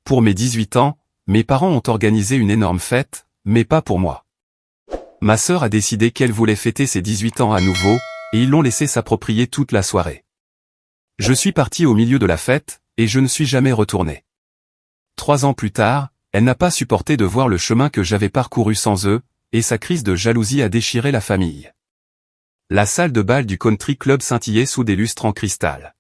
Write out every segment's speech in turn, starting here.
Pour mes 18 ans, mes parents ont organisé une énorme fête, mais pas pour moi. Ma sœur a décidé qu'elle voulait fêter ses 18 ans à nouveau, et ils l'ont laissé s'approprier toute la soirée. Je suis parti au milieu de la fête, et je ne suis jamais retourné. 3 ans plus tard, elle n'a pas supporté de voir le chemin que j'avais parcouru sans eux, et sa crise de jalousie a déchiré la famille. La salle de bal du country club scintillait sous des lustres en cristal.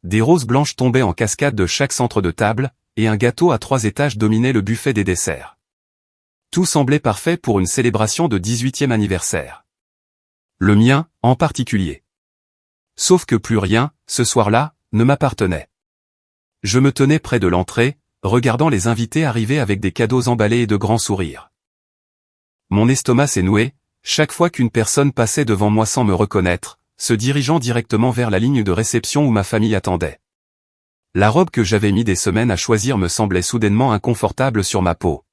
Des roses blanches tombaient en cascade de chaque centre de table, et un gâteau à 3 étages dominait le buffet des desserts. Tout semblait parfait pour une célébration de 18e anniversaire. Le mien, en particulier. Sauf que plus rien, ce soir-là, ne m'appartenait. Je me tenais près de l'entrée, regardant les invités arriver avec des cadeaux emballés et de grands sourires. Mon estomac s'est noué, chaque fois qu'une personne passait devant moi sans me reconnaître, se dirigeant directement vers la ligne de réception où ma famille attendait. La robe que j'avais mis des semaines à choisir me semblait soudainement inconfortable sur ma peau.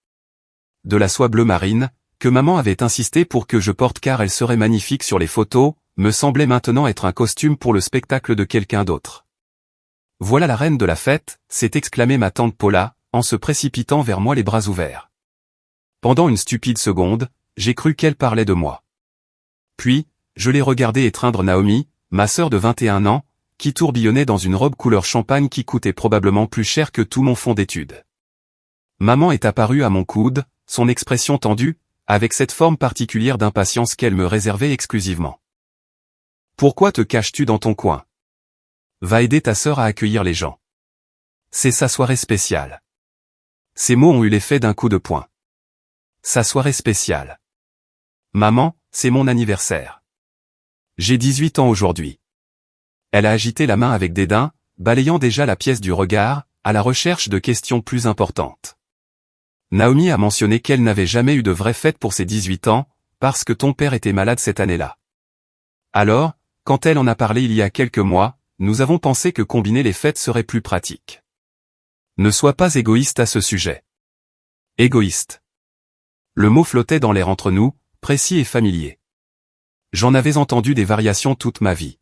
De la soie bleu marine, que maman avait insisté pour que je porte car elle serait magnifique sur les photos, me semblait maintenant être un costume pour le spectacle de quelqu'un d'autre. Voilà la reine de la fête, s'est exclamée ma tante Paula, en se précipitant vers moi les bras ouverts. Pendant une stupide seconde, j'ai cru qu'elle parlait de moi. Puis, je l'ai regardée étreindre Naomi, ma sœur de 21 ans, qui tourbillonnait dans une robe couleur champagne qui coûtait probablement plus cher que tout mon fonds d'études. Maman est apparue à mon coude, son expression tendue, avec cette forme particulière d'impatience qu'elle me réservait exclusivement. « Pourquoi te caches-tu dans ton coin ? Va aider ta sœur à accueillir les gens. C'est sa soirée spéciale. » Ces mots ont eu l'effet d'un coup de poing. Sa soirée spéciale. Maman, c'est mon anniversaire. J'ai 18 ans aujourd'hui. Elle a agité la main avec dédain, balayant déjà la pièce du regard, à la recherche de questions plus importantes. Naomi a mentionné qu'elle n'avait jamais eu de vraie fête pour ses 18 ans, parce que ton père était malade cette année-là. Alors, quand elle en a parlé il y a quelques mois, nous avons pensé que combiner les fêtes serait plus pratique. Ne sois pas égoïste à ce sujet. Égoïste. Le mot flottait dans l'air entre nous, précis et familier. J'en avais entendu des variations toute ma vie.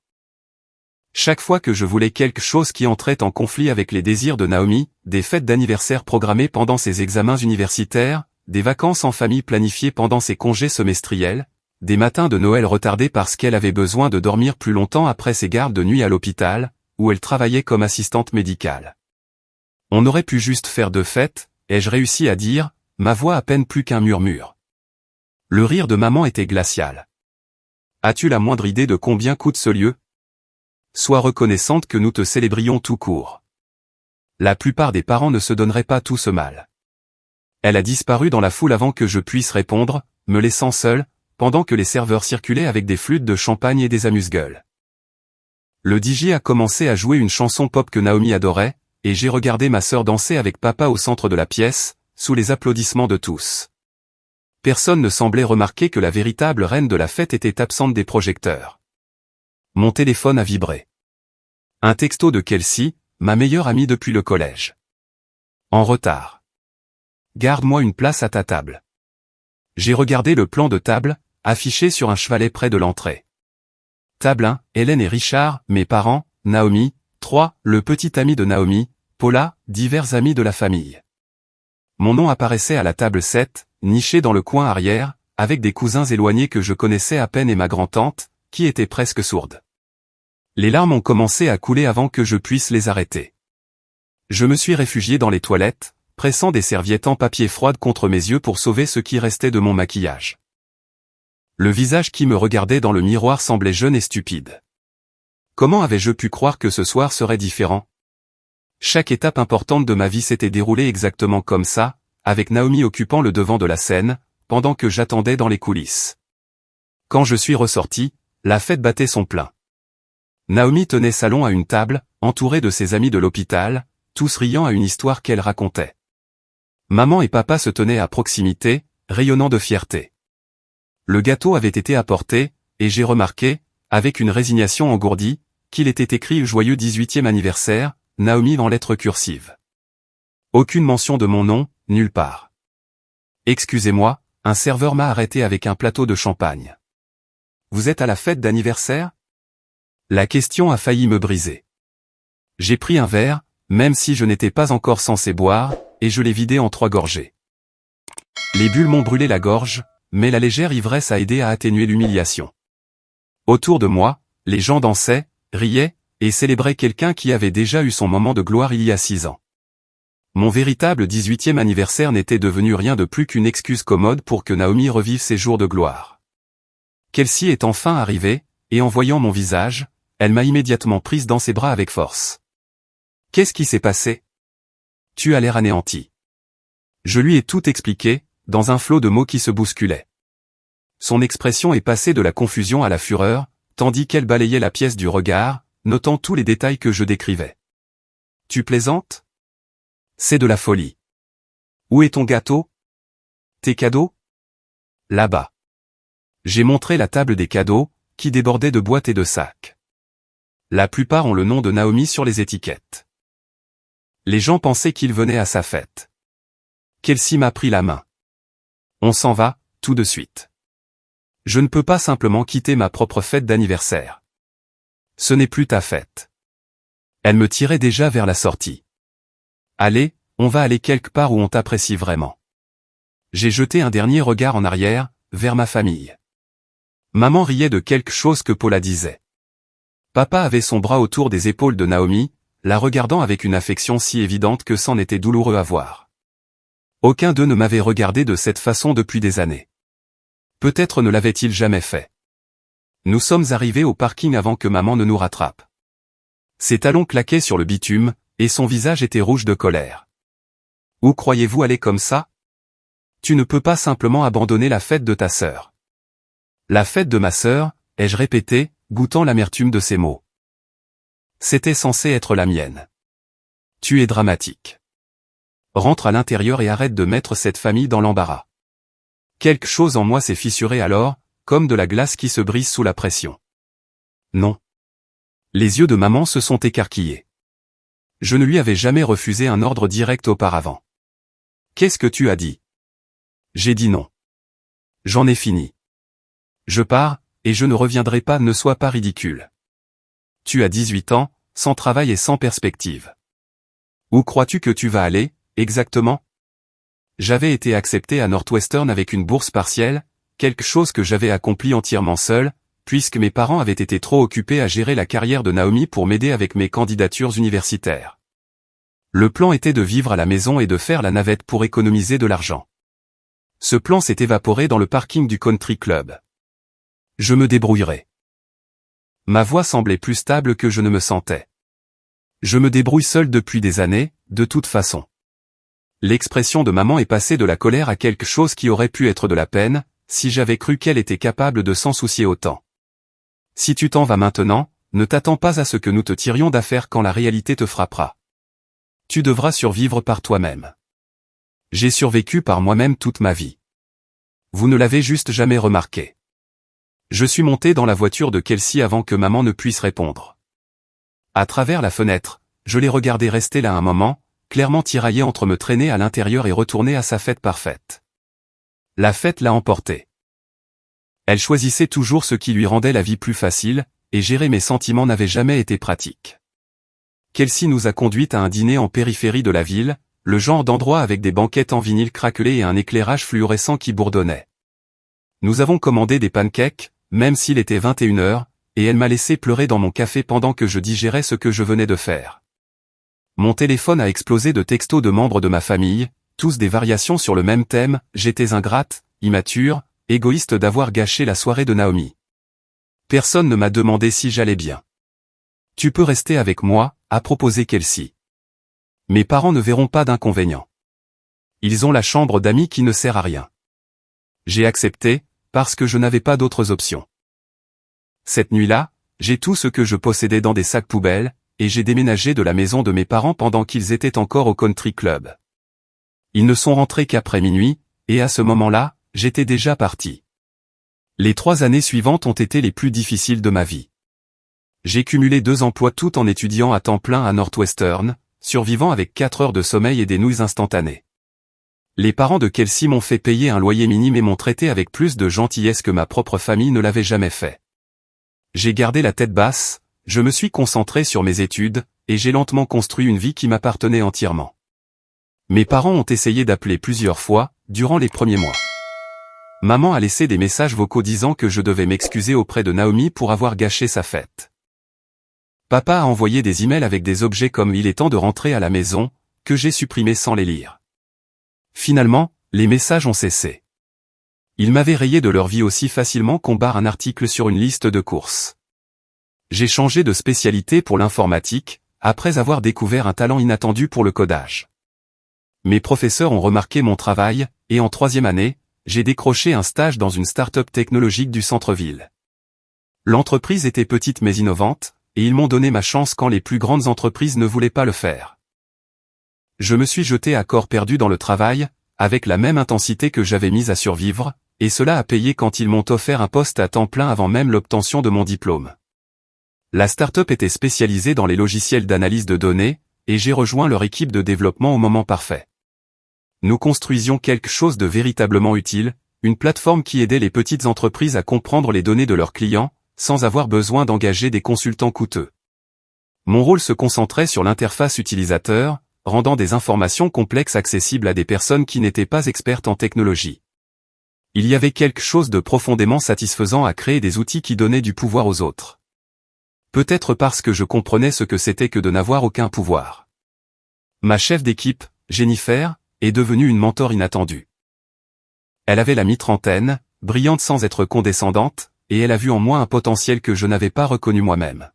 Chaque fois que je voulais quelque chose qui entrait en conflit avec les désirs de Naomi, des fêtes d'anniversaire programmées pendant ses examens universitaires, des vacances en famille planifiées pendant ses congés semestriels, des matins de Noël retardés parce qu'elle avait besoin de dormir plus longtemps après ses gardes de nuit à l'hôpital, où elle travaillait comme assistante médicale. On aurait pu juste faire 2 fêtes, ai-je réussi à dire, ma voix à peine plus qu'un murmure. Le rire de maman était glacial. As-tu la moindre idée de combien coûte ce lieu ? Sois reconnaissante que nous te célébrions tout court. La plupart des parents ne se donneraient pas tout ce mal. Elle a disparu dans la foule avant que je puisse répondre, me laissant seul, pendant que les serveurs circulaient avec des flûtes de champagne et des amuse-gueules. Le DJ a commencé à jouer une chanson pop que Naomi adorait, et j'ai regardé ma sœur danser avec papa au centre de la pièce, sous les applaudissements de tous. Personne ne semblait remarquer que la véritable reine de la fête était absente des projecteurs. Mon téléphone a vibré. Un texto de Kelsey, ma meilleure amie depuis le collège. En retard. Garde-moi une place à ta table. J'ai regardé le plan de table, affiché sur un chevalet près de l'entrée. Table 1, Hélène et Richard, mes parents, Naomi, 3, le petit ami de Naomi, Paula, divers amis de la famille. Mon nom apparaissait à la table 7, niché dans le coin arrière, avec des cousins éloignés que je connaissais à peine et ma grand-tante, qui était presque sourde. Les larmes ont commencé à couler avant que je puisse les arrêter. Je me suis réfugié dans les toilettes, pressant des serviettes en papier froide contre mes yeux pour sauver ce qui restait de mon maquillage. Le visage qui me regardait dans le miroir semblait jeune et stupide. Comment avais-je pu croire que ce soir serait différent ? Chaque étape importante de ma vie s'était déroulée exactement comme ça, avec Naomi occupant le devant de la scène, pendant que j'attendais dans les coulisses. Quand je suis ressorti, la fête battait son plein. Naomi tenait salon à une table, entourée de ses amis de l'hôpital, tous riant à une histoire qu'elle racontait. Maman et papa se tenaient à proximité, rayonnant de fierté. Le gâteau avait été apporté, et j'ai remarqué, avec une résignation engourdie, qu'il était écrit « Joyeux 18e anniversaire », Naomi en lettres cursives. Aucune mention de mon nom, nulle part. Excusez-moi, un serveur m'a arrêté avec un plateau de champagne. Vous êtes à la fête d'anniversaire ? La question a failli me briser. J'ai pris un verre, même si je n'étais pas encore censé boire, et je l'ai vidé en 3 gorgées. Les bulles m'ont brûlé la gorge, mais la légère ivresse a aidé à atténuer l'humiliation. Autour de moi, les gens dansaient, riaient, et célébraient quelqu'un qui avait déjà eu son moment de gloire il y a 6 ans. Mon véritable 18e anniversaire n'était devenu rien de plus qu'une excuse commode pour que Naomi revive ses jours de gloire. Kelsey est enfin arrivée, et en voyant mon visage, elle m'a immédiatement prise dans ses bras avec force. « Qu'est-ce qui s'est passé ? Tu as l'air anéanti. » Je lui ai tout expliqué, dans un flot de mots qui se bousculaient. Son expression est passée de la confusion à la fureur, tandis qu'elle balayait la pièce du regard, notant tous les détails que je décrivais. « Tu plaisantes ? C'est de la folie. Où est ton gâteau ? Tes cadeaux ? Là-bas. » J'ai montré la table des cadeaux, qui débordait de boîtes et de sacs. La plupart ont le nom de Naomi sur les étiquettes. Les gens pensaient qu'il venait à sa fête. Kelsey m'a pris la main. On s'en va, tout de suite. Je ne peux pas simplement quitter ma propre fête d'anniversaire. Ce n'est plus ta fête. Elle me tirait déjà vers la sortie. Allez, on va aller quelque part où on t'apprécie vraiment. J'ai jeté un dernier regard en arrière, vers ma famille. Maman riait de quelque chose que Paula disait. Papa avait son bras autour des épaules de Naomi, la regardant avec une affection si évidente que c'en était douloureux à voir. Aucun d'eux ne m'avait regardé de cette façon depuis des années. Peut-être ne l'avait-il jamais fait. Nous sommes arrivés au parking avant que maman ne nous rattrape. Ses talons claquaient sur le bitume, et son visage était rouge de colère. « Où croyez-vous aller comme ça ? Tu ne peux pas simplement abandonner la fête de ta sœur. » La fête de ma sœur, ai-je répété, goûtant l'amertume de ses mots. C'était censé être la mienne. Tu es dramatique. Rentre à l'intérieur et arrête de mettre cette famille dans l'embarras. Quelque chose en moi s'est fissuré alors, comme de la glace qui se brise sous la pression. Non. Les yeux de maman se sont écarquillés. Je ne lui avais jamais refusé un ordre direct auparavant. Qu'est-ce que tu as dit ? J'ai dit non. J'en ai fini. Je pars, et je ne reviendrai pas, ne sois pas ridicule. Tu as 18 ans, sans travail et sans perspective. Où crois-tu que tu vas aller, exactement ? J'avais été accepté à Northwestern avec une bourse partielle, quelque chose que j'avais accompli entièrement seul, puisque mes parents avaient été trop occupés à gérer la carrière de Naomi pour m'aider avec mes candidatures universitaires. Le plan était de vivre à la maison et de faire la navette pour économiser de l'argent. Ce plan s'est évaporé dans le parking du country club. Je me débrouillerai. Ma voix semblait plus stable que je ne me sentais. Je me débrouille seul depuis des années, de toute façon. L'expression de maman est passée de la colère à quelque chose qui aurait pu être de la peine, si j'avais cru qu'elle était capable de s'en soucier autant. Si tu t'en vas maintenant, ne t'attends pas à ce que nous te tirions d'affaire quand la réalité te frappera. Tu devras survivre par toi-même. J'ai survécu par moi-même toute ma vie. Vous ne l'avez juste jamais remarqué. Je suis monté dans la voiture de Kelsey avant que maman ne puisse répondre. À travers la fenêtre, je l'ai regardé rester là un moment, clairement tiraillé entre me traîner à l'intérieur et retourner à sa fête parfaite. La fête l'a emporté. Elle choisissait toujours ce qui lui rendait la vie plus facile, et gérer mes sentiments n'avait jamais été pratique. Kelsey nous a conduites à un dîner en périphérie de la ville, le genre d'endroit avec des banquettes en vinyle craquelé et un éclairage fluorescent qui bourdonnait. Nous avons commandé des pancakes, même s'il était 21h, et elle m'a laissé pleurer dans mon café pendant que je digérais ce que je venais de faire. Mon téléphone a explosé de textos de membres de ma famille, tous des variations sur le même thème, j'étais ingrate, immature, égoïste d'avoir gâché la soirée de Naomi. Personne ne m'a demandé si j'allais bien. Tu peux rester avec moi, a proposé Kelsey. Mes parents ne verront pas d'inconvénient. Ils ont la chambre d'amis qui ne sert à rien. J'ai accepté, parce que je n'avais pas d'autres options. Cette nuit-là, j'ai tout ce que je possédais dans des sacs poubelles, et j'ai déménagé de la maison de mes parents pendant qu'ils étaient encore au country club. Ils ne sont rentrés qu'après minuit, et à ce moment-là, j'étais déjà parti. Les 3 années suivantes ont été les plus difficiles de ma vie. J'ai cumulé 2 emplois tout en étudiant à temps plein à Northwestern, survivant avec 4 heures de sommeil et des nouilles instantanées. Les parents de Kelsey m'ont fait payer un loyer minime et m'ont traité avec plus de gentillesse que ma propre famille ne l'avait jamais fait. J'ai gardé la tête basse, je me suis concentré sur mes études, et j'ai lentement construit une vie qui m'appartenait entièrement. Mes parents ont essayé d'appeler plusieurs fois, durant les premiers mois. Maman a laissé des messages vocaux disant que je devais m'excuser auprès de Naomi pour avoir gâché sa fête. Papa a envoyé des emails avec des objets comme « il est temps de rentrer à la maison », que j'ai supprimés sans les lire. Finalement, les messages ont cessé. Ils m'avaient rayé de leur vie aussi facilement qu'on barre un article sur une liste de courses. J'ai changé de spécialité pour l'informatique, après avoir découvert un talent inattendu pour le codage. Mes professeurs ont remarqué mon travail, et en 3e année, j'ai décroché un stage dans une start-up technologique du centre-ville. L'entreprise était petite mais innovante, et ils m'ont donné ma chance quand les plus grandes entreprises ne voulaient pas le faire. Je me suis jeté à corps perdu dans le travail, avec la même intensité que j'avais mise à survivre, et cela a payé quand ils m'ont offert un poste à temps plein avant même l'obtention de mon diplôme. La start-up était spécialisée dans les logiciels d'analyse de données, et j'ai rejoint leur équipe de développement au moment parfait. Nous construisions quelque chose de véritablement utile, une plateforme qui aidait les petites entreprises à comprendre les données de leurs clients, sans avoir besoin d'engager des consultants coûteux. Mon rôle se concentrait sur l'interface utilisateur, rendant des informations complexes accessibles à des personnes qui n'étaient pas expertes en technologie. Il y avait quelque chose de profondément satisfaisant à créer des outils qui donnaient du pouvoir aux autres. Peut-être parce que je comprenais ce que c'était que de n'avoir aucun pouvoir. Ma chef d'équipe, Jennifer, est devenue une mentor inattendue. Elle avait la mi-trentaine, brillante sans être condescendante, et elle a vu en moi un potentiel que je n'avais pas reconnu moi-même.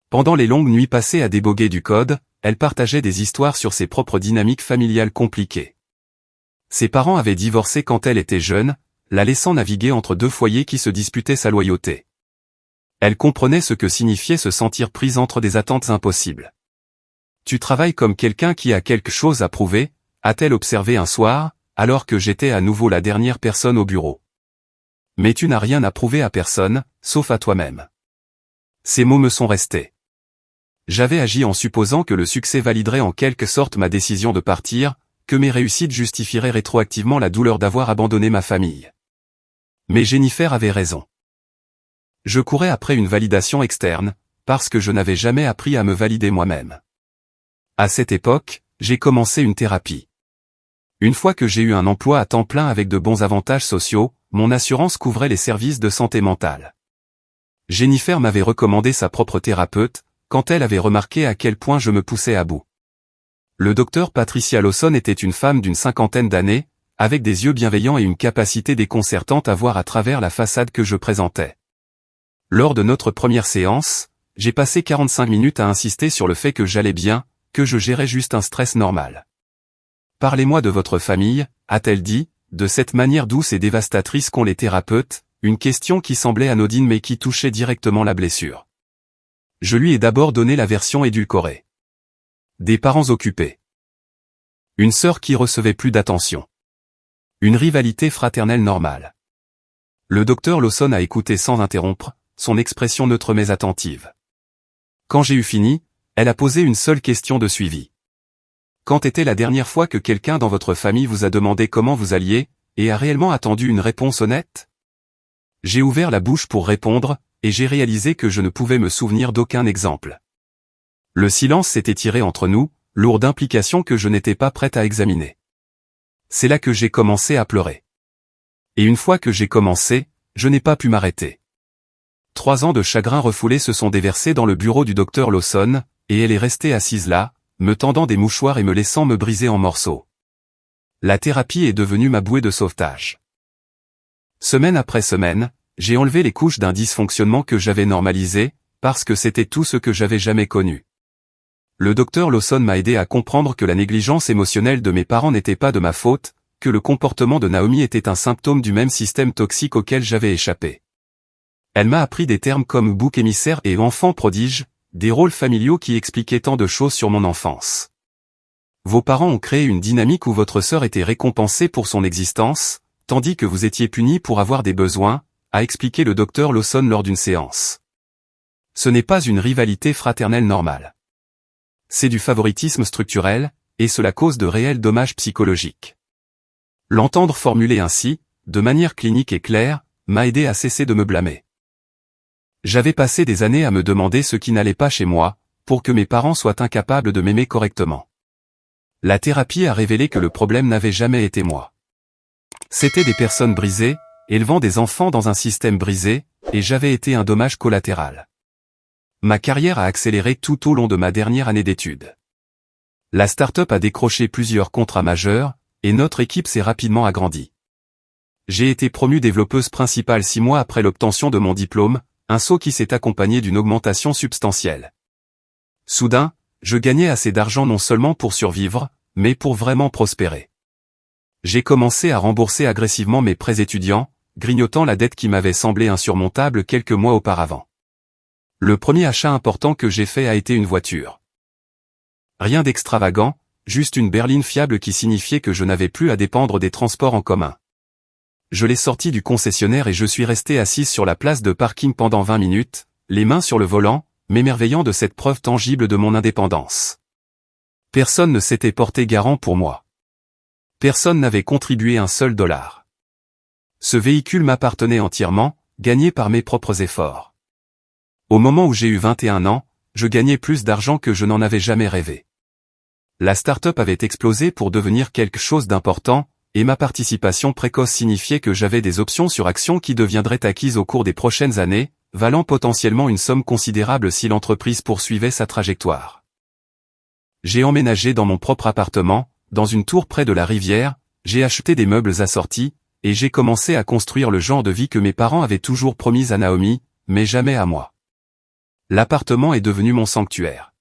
Pendant les longues nuits passées à déboguer du code, elle partageait des histoires sur ses propres dynamiques familiales compliquées. Ses parents avaient divorcé quand elle était jeune, la laissant naviguer entre deux foyers qui se disputaient sa loyauté. Elle comprenait ce que signifiait se sentir prise entre des attentes impossibles. « Tu travailles comme quelqu'un qui a quelque chose à prouver », a-t-elle observé un soir, alors que j'étais à nouveau la dernière personne au bureau. « Mais tu n'as rien à prouver à personne, sauf à toi-même. » Ces mots me sont restés. J'avais agi en supposant que le succès validerait en quelque sorte ma décision de partir, que mes réussites justifieraient rétroactivement la douleur d'avoir abandonné ma famille. Mais Jennifer avait raison. Je courais après une validation externe, parce que je n'avais jamais appris à me valider moi-même. À cette époque, j'ai commencé une thérapie. Une fois que j'ai eu un emploi à temps plein avec de bons avantages sociaux, mon assurance couvrait les services de santé mentale. Jennifer m'avait recommandé sa propre thérapeute, quand elle avait remarqué à quel point je me poussais à bout. Le docteur Patricia Lawson était une femme d'une 50aine d'années, avec des yeux bienveillants et une capacité déconcertante à voir à travers la façade que je présentais. Lors de notre première séance, j'ai passé 45 minutes à insister sur le fait que j'allais bien, que je gérais juste un stress normal. « Parlez-moi de votre famille », a-t-elle dit, de cette manière douce et dévastatrice qu'ont les thérapeutes, une question qui semblait anodine mais qui touchait directement la blessure. Je lui ai d'abord donné la version édulcorée. Des parents occupés. Une sœur qui recevait plus d'attention. Une rivalité fraternelle normale. Le docteur Lawson a écouté sans interrompre, son expression neutre mais attentive. Quand j'ai eu fini, elle a posé une seule question de suivi. Quand était la dernière fois que quelqu'un dans votre famille vous a demandé comment vous alliez, et a réellement attendu une réponse honnête? J'ai ouvert la bouche pour répondre, et j'ai réalisé que je ne pouvais me souvenir d'aucun exemple. Le silence s'est étiré entre nous, lourd d'implications que je n'étais pas prête à examiner. C'est là que j'ai commencé à pleurer. Et une fois que j'ai commencé, je n'ai pas pu m'arrêter. 3 ans de chagrin refoulé se sont déversés dans le bureau du docteur Lawson, et elle est restée assise là, me tendant des mouchoirs et me laissant me briser en morceaux. La thérapie est devenue ma bouée de sauvetage. Semaine après semaine, j'ai enlevé les couches d'un dysfonctionnement que j'avais normalisé, parce que c'était tout ce que j'avais jamais connu. Le docteur Lawson m'a aidé à comprendre que la négligence émotionnelle de mes parents n'était pas de ma faute, que le comportement de Naomi était un symptôme du même système toxique auquel j'avais échappé. Elle m'a appris des termes comme bouc émissaire et enfant prodige, des rôles familiaux qui expliquaient tant de choses sur mon enfance. Vos parents ont créé une dynamique où votre sœur était récompensée pour son existence, tandis que vous étiez puni pour avoir des besoins, a expliqué le docteur Lawson lors d'une séance. Ce n'est pas une rivalité fraternelle normale. C'est du favoritisme structurel, et cela cause de réels dommages psychologiques. L'entendre formuler ainsi, de manière clinique et claire, m'a aidé à cesser de me blâmer. J'avais passé des années à me demander ce qui n'allait pas chez moi, pour que mes parents soient incapables de m'aimer correctement. La thérapie a révélé que le problème n'avait jamais été moi. C'était des personnes brisées, élevant des enfants dans un système brisé, et j'avais été un dommage collatéral. Ma carrière a accéléré tout au long de ma dernière année d'études. La start-up a décroché plusieurs contrats majeurs, et notre équipe s'est rapidement agrandie. J'ai été promue développeuse principale 6 mois après l'obtention de mon diplôme, un saut qui s'est accompagné d'une augmentation substantielle. Soudain, je gagnais assez d'argent non seulement pour survivre, mais pour vraiment prospérer. J'ai commencé à rembourser agressivement mes prêts étudiants, grignotant la dette qui m'avait semblé insurmontable quelques mois auparavant. Le premier achat important que j'ai fait a été une voiture. Rien d'extravagant, juste une berline fiable qui signifiait que je n'avais plus à dépendre des transports en commun. Je l'ai sortie du concessionnaire et je suis resté assise sur la place de parking pendant 20 minutes, les mains sur le volant, m'émerveillant de cette preuve tangible de mon indépendance. Personne ne s'était porté garant pour moi. Personne n'avait contribué un seul dollar. Ce véhicule m'appartenait entièrement, gagné par mes propres efforts. Au moment où j'ai eu 21 ans, je gagnais plus d'argent que je n'en avais jamais rêvé. La start-up avait explosé pour devenir quelque chose d'important, et ma participation précoce signifiait que j'avais des options sur actions qui deviendraient acquises au cours des prochaines années, valant potentiellement une somme considérable si l'entreprise poursuivait sa trajectoire. J'ai emménagé dans mon propre appartement, dans une tour près de la rivière, j'ai acheté des meubles assortis, et j'ai commencé à construire le genre de vie que mes parents avaient toujours promis à Naomi, mais jamais à moi. L'appartement est devenu mon sanctuaire.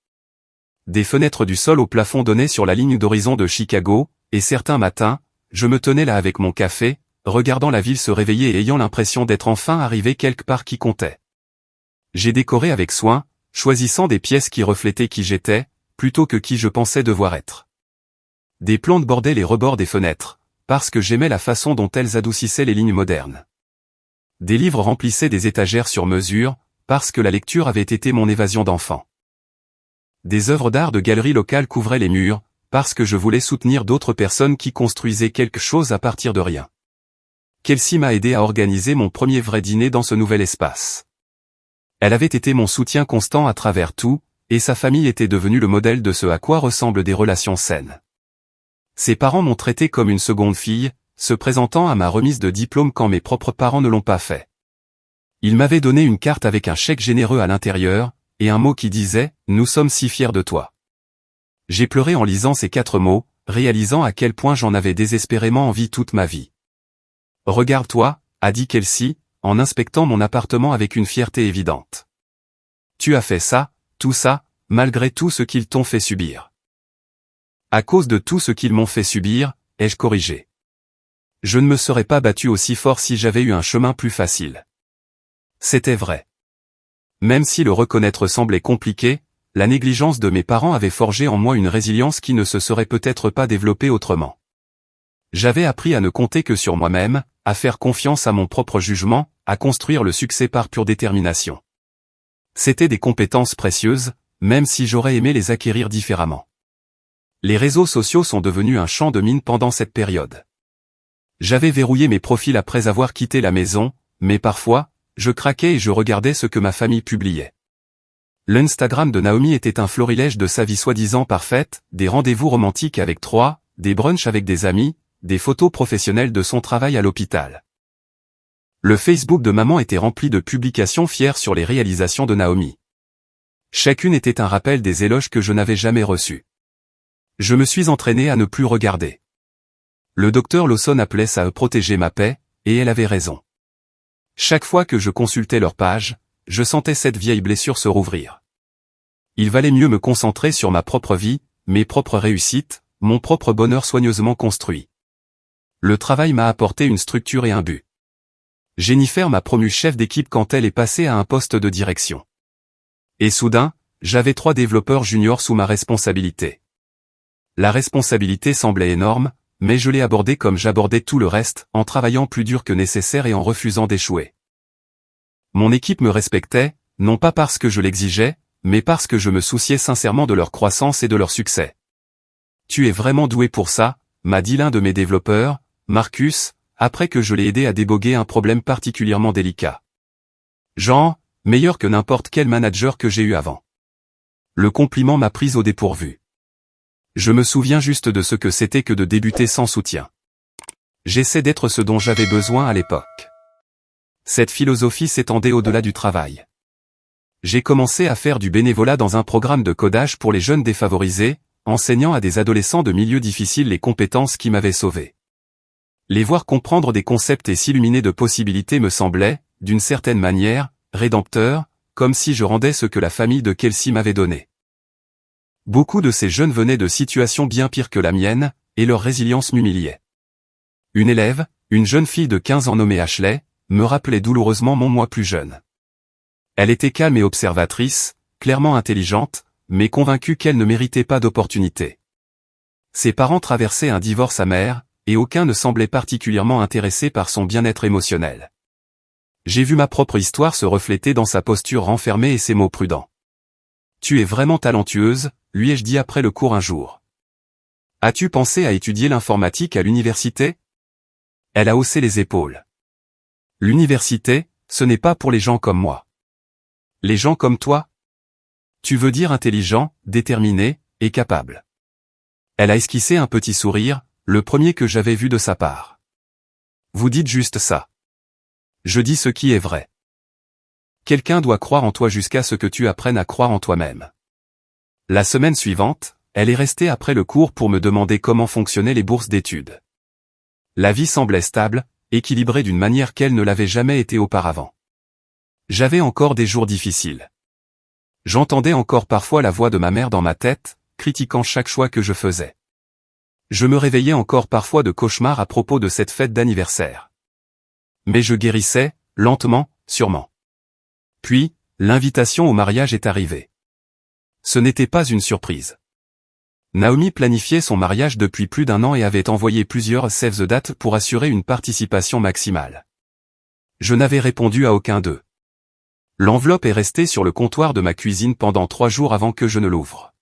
Des fenêtres du sol au plafond donnaient sur la ligne d'horizon de Chicago, et certains matins, je me tenais là avec mon café, regardant la ville se réveiller et ayant l'impression d'être enfin arrivé quelque part qui comptait. J'ai décoré avec soin, choisissant des pièces qui reflétaient qui j'étais, plutôt que qui je pensais devoir être. Des plantes bordaient les rebords des fenêtres, parce que j'aimais la façon dont elles adoucissaient les lignes modernes. Des livres remplissaient des étagères sur mesure, parce que la lecture avait été mon évasion d'enfant. Des œuvres d'art de galeries locales couvraient les murs, parce que je voulais soutenir d'autres personnes qui construisaient quelque chose à partir de rien. Kelsey m'a aidé à organiser mon premier vrai dîner dans ce nouvel espace. Elle avait été mon soutien constant à travers tout, et sa famille était devenue le modèle de ce à quoi ressemblent des relations saines. Ses parents m'ont traité comme une seconde fille, se présentant à ma remise de diplôme quand mes propres parents ne l'ont pas fait. Ils m'avaient donné une carte avec un chèque généreux à l'intérieur, et un mot qui disait « Nous sommes si fiers de toi ». J'ai pleuré en lisant ces 4 mots, réalisant à quel point j'en avais désespérément envie toute ma vie. « Regarde-toi », a dit Kelsey, en inspectant mon appartement avec une fierté évidente. « Tu as fait ça, tout ça, malgré tout ce qu'ils t'ont fait subir. » À cause de tout ce qu'ils m'ont fait subir, ai-je corrigé. Je ne me serais pas battu aussi fort si j'avais eu un chemin plus facile. C'était vrai. Même si le reconnaître semblait compliqué, la négligence de mes parents avait forgé en moi une résilience qui ne se serait peut-être pas développée autrement. J'avais appris à ne compter que sur moi-même, à faire confiance à mon propre jugement, à construire le succès par pure détermination. C'étaient des compétences précieuses, même si j'aurais aimé les acquérir différemment. Les réseaux sociaux sont devenus un champ de mine pendant cette période. J'avais verrouillé mes profils après avoir quitté la maison, mais parfois, je craquais et je regardais ce que ma famille publiait. L'Instagram de Naomi était un florilège de sa vie soi-disant parfaite, des rendez-vous romantiques avec 3, des brunchs avec des amis, des photos professionnelles de son travail à l'hôpital. Le Facebook de maman était rempli de publications fières sur les réalisations de Naomi. Chacune était un rappel des éloges que je n'avais jamais reçus. Je me suis entraîné à ne plus regarder. Le docteur Lawson appelait ça protéger ma paix, et elle avait raison. Chaque fois que je consultais leur page, je sentais cette vieille blessure se rouvrir. Il valait mieux me concentrer sur ma propre vie, mes propres réussites, mon propre bonheur soigneusement construit. Le travail m'a apporté une structure et un but. Jennifer m'a promu chef d'équipe quand elle est passée à un poste de direction. Et soudain, j'avais 3 développeurs juniors sous ma responsabilité. La responsabilité semblait énorme, mais je l'ai abordée comme j'abordais tout le reste, en travaillant plus dur que nécessaire et en refusant d'échouer. Mon équipe me respectait, non pas parce que je l'exigeais, mais parce que je me souciais sincèrement de leur croissance et de leur succès. « Tu es vraiment doué pour ça », m'a dit l'un de mes développeurs, Marcus, après que je l'ai aidé à déboguer un problème particulièrement délicat. « Genre, meilleur que n'importe quel manager que j'ai eu avant. » Le compliment m'a prise au dépourvu. Je me souviens juste de ce que c'était que de débuter sans soutien. J'essaie d'être ce dont j'avais besoin à l'époque. Cette philosophie s'étendait au-delà du travail. J'ai commencé à faire du bénévolat dans un programme de codage pour les jeunes défavorisés, enseignant à des adolescents de milieux difficiles les compétences qui m'avaient sauvé. Les voir comprendre des concepts et s'illuminer de possibilités me semblait, d'une certaine manière, rédempteur, comme si je rendais ce que la famille de Kelsey m'avait donné. Beaucoup de ces jeunes venaient de situations bien pires que la mienne, et leur résilience m'humiliait. Une élève, une jeune fille de 15 ans nommée Ashley, me rappelait douloureusement mon moi plus jeune. Elle était calme et observatrice, clairement intelligente, mais convaincue qu'elle ne méritait pas d'opportunité. Ses parents traversaient un divorce amer, et aucun ne semblait particulièrement intéressé par son bien-être émotionnel. J'ai vu ma propre histoire se refléter dans sa posture renfermée et ses mots prudents. « Tu es vraiment talentueuse », lui ai-je dit après le cours un jour. « As-tu pensé à étudier l'informatique à l'université ?» Elle a haussé les épaules. « L'université, ce n'est pas pour les gens comme moi. » « Les gens comme toi ? Tu veux dire intelligent, déterminé, et capable. » Elle a esquissé un petit sourire, le premier que j'avais vu de sa part. « Vous dites juste ça. Je dis ce qui est vrai. Quelqu'un doit croire en toi jusqu'à ce que tu apprennes à croire en toi-même. » La semaine suivante, elle est restée après le cours pour me demander comment fonctionnaient les bourses d'études. La vie semblait stable, équilibrée d'une manière qu'elle ne l'avait jamais été auparavant. J'avais encore des jours difficiles. J'entendais encore parfois la voix de ma mère dans ma tête, critiquant chaque choix que je faisais. Je me réveillais encore parfois de cauchemars à propos de cette fête d'anniversaire. Mais je guérissais, lentement, sûrement. Puis, l'invitation au mariage est arrivée. Ce n'était pas une surprise. Naomi planifiait son mariage depuis plus d'1 an et avait envoyé plusieurs save the date pour assurer une participation maximale. Je n'avais répondu à aucun d'eux. L'enveloppe est restée sur le comptoir de ma cuisine pendant 3 jours avant que je ne l'ouvre.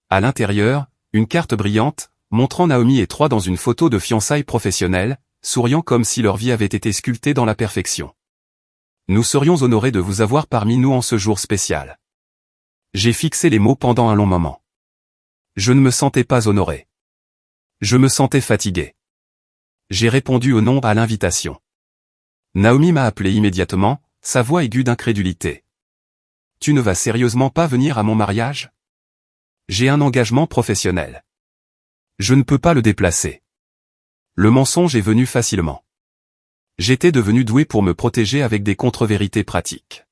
À l'intérieur, une carte brillante, montrant Naomi et Troy dans une photo de fiançailles professionnelles, souriant comme si leur vie avait été sculptée dans la perfection. Nous serions honorés de vous avoir parmi nous en ce jour spécial. J'ai fixé les mots pendant un long moment. Je ne me sentais pas honoré. Je me sentais fatigué. J'ai répondu au non à l'invitation. Naomi m'a appelé immédiatement, sa voix aiguë d'incrédulité. « Tu ne vas sérieusement pas venir à mon mariage ? J'ai un engagement professionnel. Je ne peux pas le déplacer. » Le mensonge est venu facilement. J'étais devenu doué pour me protéger avec des contre-vérités pratiques.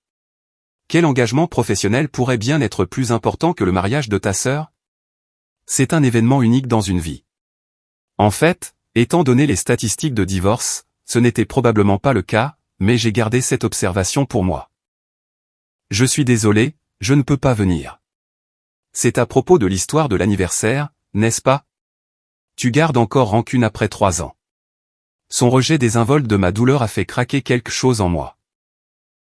Quel engagement professionnel pourrait bien être plus important que le mariage de ta sœur ? C'est un événement unique dans une vie. En fait, étant donné les statistiques de divorce, ce n'était probablement pas le cas, mais j'ai gardé cette observation pour moi. Je suis désolé, je ne peux pas venir. C'est à propos de l'histoire de l'anniversaire, n'est-ce pas ? Tu gardes encore rancune après 3 ans. Son rejet désinvolte de ma douleur a fait craquer quelque chose en moi.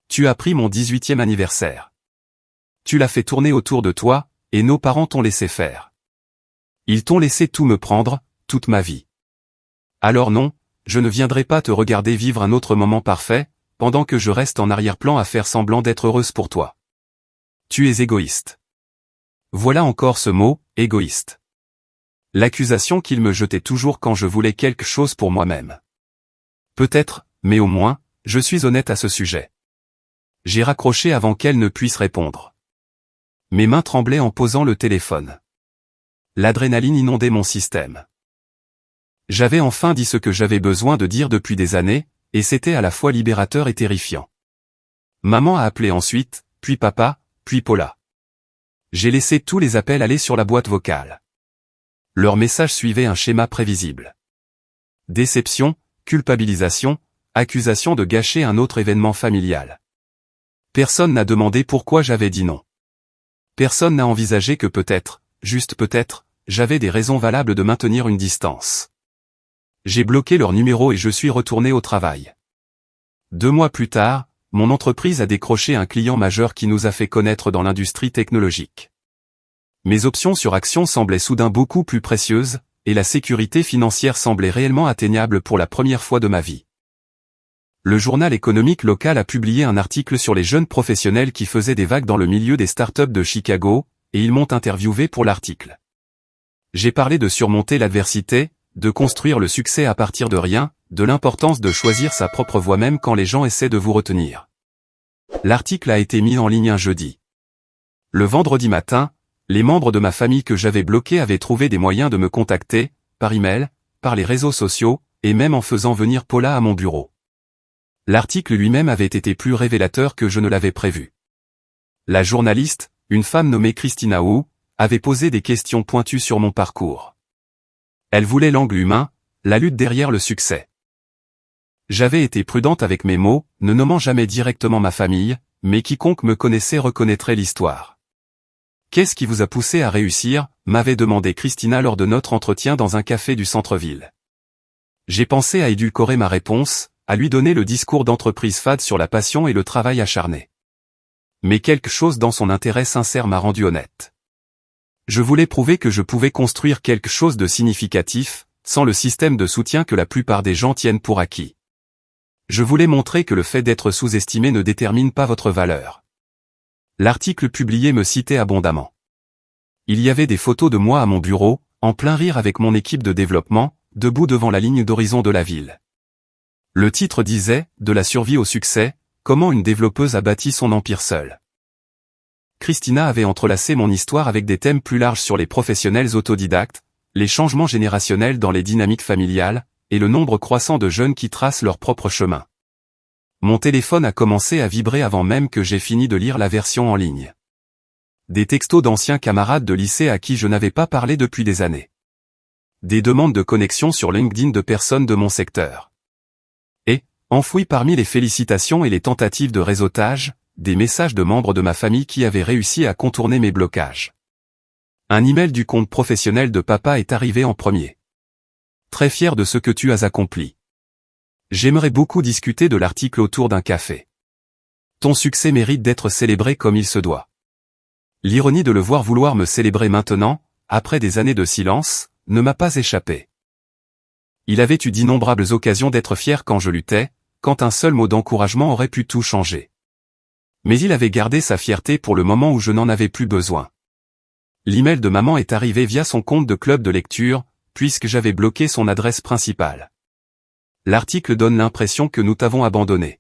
Tu as pris mon 18e anniversaire. Tu l'as fait tourner autour de toi, et nos parents t'ont laissé faire. Ils t'ont laissé tout me prendre, toute ma vie. Alors non, je ne viendrai pas te regarder vivre un autre moment parfait, pendant que je reste en arrière-plan à faire semblant d'être heureuse pour toi. Tu es égoïste. Voilà encore ce mot, égoïste. L'accusation qu'il me jetait toujours quand je voulais quelque chose pour moi-même. Peut-être, mais au moins, je suis honnête à ce sujet. J'ai raccroché avant qu'elle ne puisse répondre. Mes mains tremblaient en posant le téléphone. L'adrénaline inondait mon système. J'avais enfin dit ce que j'avais besoin de dire depuis des années, et c'était à la fois libérateur et terrifiant. Maman a appelé ensuite, puis papa, puis Paula. J'ai laissé tous les appels aller sur la boîte vocale. Leur message suivait un schéma prévisible. Déception, culpabilisation, accusation de gâcher un autre événement familial. Personne n'a demandé pourquoi j'avais dit non. Personne n'a envisagé que peut-être, juste peut-être, j'avais des raisons valables de maintenir une distance. J'ai bloqué leur numéro et je suis retourné au travail. 2 mois plus tard, mon entreprise a décroché un client majeur qui nous a fait connaître dans l'industrie technologique. Mes options sur actions semblaient soudain beaucoup plus précieuses, et la sécurité financière semblait réellement atteignable pour la première fois de ma vie. Le journal économique local a publié un article sur les jeunes professionnels qui faisaient des vagues dans le milieu des startups de Chicago, et ils m'ont interviewé pour l'article. J'ai parlé de surmonter l'adversité, de construire le succès à partir de rien, de l'importance de choisir sa propre voie même quand les gens essaient de vous retenir. L'article a été mis en ligne un jeudi. Le vendredi matin, les membres de ma famille que j'avais bloqués avaient trouvé des moyens de me contacter, par email, par les réseaux sociaux, et même en faisant venir Paula à mon bureau. L'article lui-même avait été plus révélateur que je ne l'avais prévu. La journaliste, une femme nommée Christina Wu, avait posé des questions pointues sur mon parcours. Elle voulait l'angle humain, la lutte derrière le succès. J'avais été prudente avec mes mots, ne nommant jamais directement ma famille, mais quiconque me connaissait reconnaîtrait l'histoire. Qu'est-ce qui vous a poussé à réussir, m'avait demandé Christina lors de notre entretien dans un café du centre-ville. J'ai pensé à édulcorer ma réponse, à lui donner le discours d'entreprise fade sur la passion et le travail acharné. Mais quelque chose dans son intérêt sincère m'a rendu honnête. Je voulais prouver que je pouvais construire quelque chose de significatif, sans le système de soutien que la plupart des gens tiennent pour acquis. Je voulais montrer que le fait d'être sous-estimé ne détermine pas votre valeur. L'article publié me citait abondamment. Il y avait des photos de moi à mon bureau, en plein rire avec mon équipe de développement, debout devant la ligne d'horizon de la ville. Le titre disait « De la survie au succès, comment une développeuse a bâti son empire seule ». Christina avait entrelacé mon histoire avec des thèmes plus larges sur les professionnels autodidactes, les changements générationnels dans les dynamiques familiales, et le nombre croissant de jeunes qui tracent leur propre chemin. Mon téléphone a commencé à vibrer avant même que j'ai fini de lire la version en ligne. Des textos d'anciens camarades de lycée à qui je n'avais pas parlé depuis des années. Des demandes de connexion sur LinkedIn de personnes de mon secteur. Et, enfouis parmi les félicitations et les tentatives de réseautage, des messages de membres de ma famille qui avaient réussi à contourner mes blocages. Un email du compte professionnel de papa est arrivé en premier. Très fier de ce que tu as accompli. J'aimerais beaucoup discuter de l'article autour d'un café. Ton succès mérite d'être célébré comme il se doit. L'ironie de le voir vouloir me célébrer maintenant, après des années de silence, ne m'a pas échappé. Il avait eu d'innombrables occasions d'être fier quand je luttais, quand un seul mot d'encouragement aurait pu tout changer. Mais il avait gardé sa fierté pour le moment où je n'en avais plus besoin. L'email de maman est arrivé via son compte de club de lecture, puisque j'avais bloqué son adresse principale. L'article donne l'impression que nous t'avons abandonné.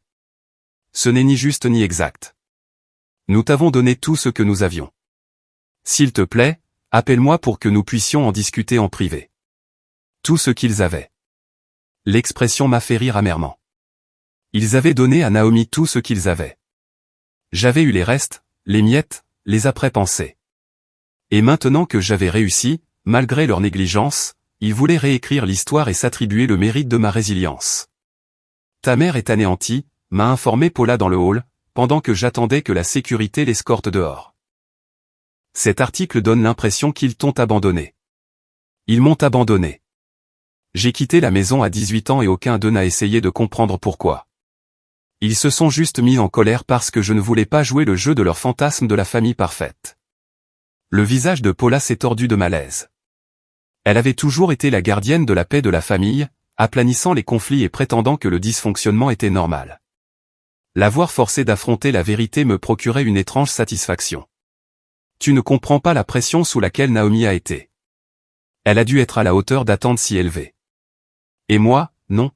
Ce n'est ni juste ni exact. Nous t'avons donné tout ce que nous avions. S'il te plaît, appelle-moi pour que nous puissions en discuter en privé. Tout ce qu'ils avaient. L'expression m'a fait rire amèrement. Ils avaient donné à Naomi tout ce qu'ils avaient. J'avais eu les restes, les miettes, les après-pensées. Et maintenant que j'avais réussi, malgré leur négligence, ils voulaient réécrire l'histoire et s'attribuer le mérite de ma résilience. Ta mère est anéantie, m'a informé Paula dans le hall, pendant que j'attendais que la sécurité l'escorte dehors. Cet article donne l'impression qu'ils t'ont abandonné. Ils m'ont abandonné. J'ai quitté la maison à 18 ans et aucun d'eux n'a essayé de comprendre pourquoi. Ils se sont juste mis en colère parce que je ne voulais pas jouer le jeu de leur fantasme de la famille parfaite. Le visage de Paula s'est tordu de malaise. Elle avait toujours été la gardienne de la paix de la famille, aplanissant les conflits et prétendant que le dysfonctionnement était normal. La voir forcée d'affronter la vérité me procurait une étrange satisfaction. Tu ne comprends pas la pression sous laquelle Naomi a été. Elle a dû être à la hauteur d'attentes si élevées. Et moi, non.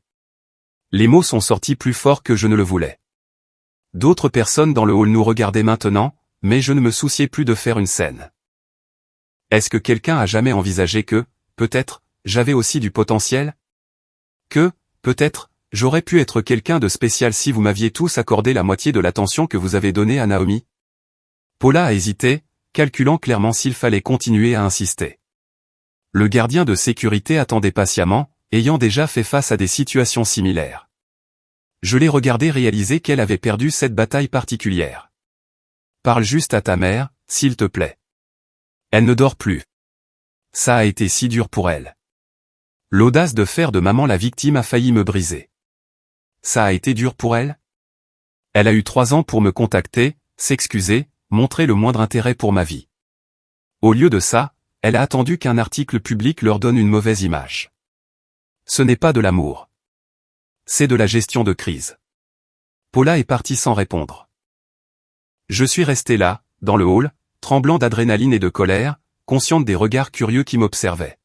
Les mots sont sortis plus forts que je ne le voulais. D'autres personnes dans le hall nous regardaient maintenant, mais je ne me souciais plus de faire une scène. Est-ce que quelqu'un a jamais envisagé que, peut-être, j'avais aussi du potentiel? Que, peut-être, j'aurais pu être quelqu'un de spécial si vous m'aviez tous accordé la moitié de l'attention que vous avez donnée à Naomi? Paula a hésité, calculant clairement s'il fallait continuer à insister. Le gardien de sécurité attendait patiemment, ayant déjà fait face à des situations similaires. Je l'ai regardé réaliser qu'elle avait perdu cette bataille particulière. Parle juste à ta mère, s'il te plaît. Elle ne dort plus. Ça a été si dur pour elle. L'audace de faire de maman la victime a failli me briser. Ça a été dur pour elle? Elle a eu 3 ans pour me contacter, s'excuser, montrer le moindre intérêt pour ma vie. Au lieu de ça, elle a attendu qu'un article public leur donne une mauvaise image. Ce n'est pas de l'amour. C'est de la gestion de crise. Paula est partie sans répondre. Je suis resté là, dans le hall, tremblant d'adrénaline et de colère, consciente des regards curieux qui m'observaient.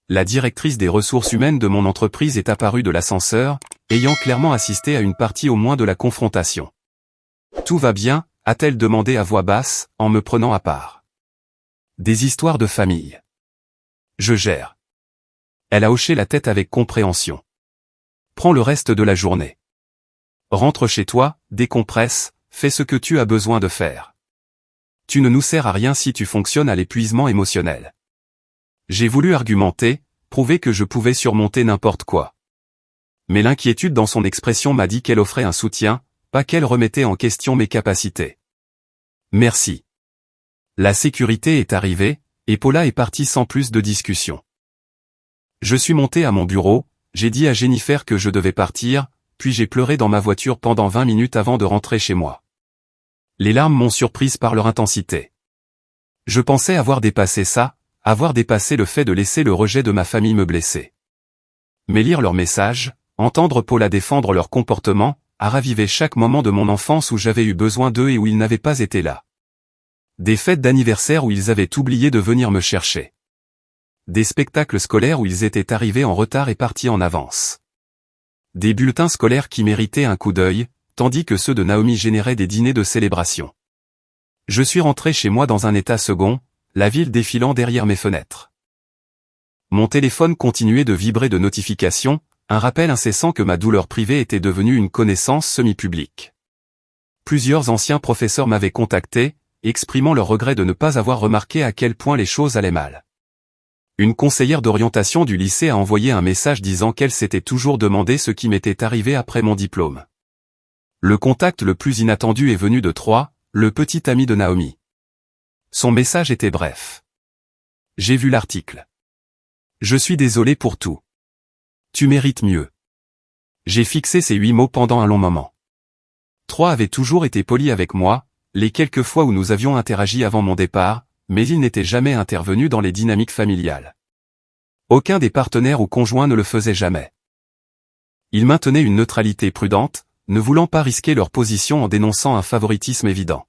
La directrice des ressources humaines de mon entreprise est apparue de l'ascenseur, ayant clairement assisté à une partie au moins de la confrontation. « Tout va bien ?» a-t-elle demandé à voix basse, en me prenant à part. « Des histoires de famille. Je gère. » Elle a hoché la tête avec compréhension. « Prends le reste de la journée. Rentre chez toi, décompresse, fais ce que tu as besoin de faire. Tu ne nous sers à rien si tu fonctionnes à l'épuisement émotionnel. » J'ai voulu argumenter, prouver que je pouvais surmonter n'importe quoi. Mais l'inquiétude dans son expression m'a dit qu'elle offrait un soutien, pas qu'elle remettait en question mes capacités. Merci. La sécurité est arrivée, et Paula est partie sans plus de discussion. Je suis monté à mon bureau, j'ai dit à Jennifer que je devais partir, puis j'ai pleuré dans ma voiture pendant 20 minutes avant de rentrer chez moi. Les larmes m'ont surprise par leur intensité. Je pensais avoir dépassé ça, avoir dépassé le fait de laisser le rejet de ma famille me blesser. Mais lire leurs messages, entendre Paula défendre leur comportement, a ravivé chaque moment de mon enfance où j'avais eu besoin d'eux et où ils n'avaient pas été là. Des fêtes d'anniversaire où ils avaient oublié de venir me chercher. Des spectacles scolaires où ils étaient arrivés en retard et partis en avance. Des bulletins scolaires qui méritaient un coup d'œil, tandis que ceux de Naomi généraient des dîners de célébration. Je suis rentré chez moi dans un état second, la ville défilant derrière mes fenêtres. Mon téléphone continuait de vibrer de notifications, un rappel incessant que ma douleur privée était devenue une connaissance semi-publique. Plusieurs anciens professeurs m'avaient contacté, exprimant leur regret de ne pas avoir remarqué à quel point les choses allaient mal. Une conseillère d'orientation du lycée a envoyé un message disant qu'elle s'était toujours demandé ce qui m'était arrivé après mon diplôme. Le contact le plus inattendu est venu de Troy, le petit ami de Naomi. Son message était bref. J'ai vu l'article. Je suis désolé pour tout. Tu mérites mieux. J'ai fixé ces 8 mots pendant un long moment. Troy avait toujours été poli avec moi, les quelques fois où nous avions interagi avant mon départ, mais il n'était jamais intervenu dans les dynamiques familiales. Aucun des partenaires ou conjoints ne le faisait jamais. Ils maintenaient une neutralité prudente, ne voulant pas risquer leur position en dénonçant un favoritisme évident.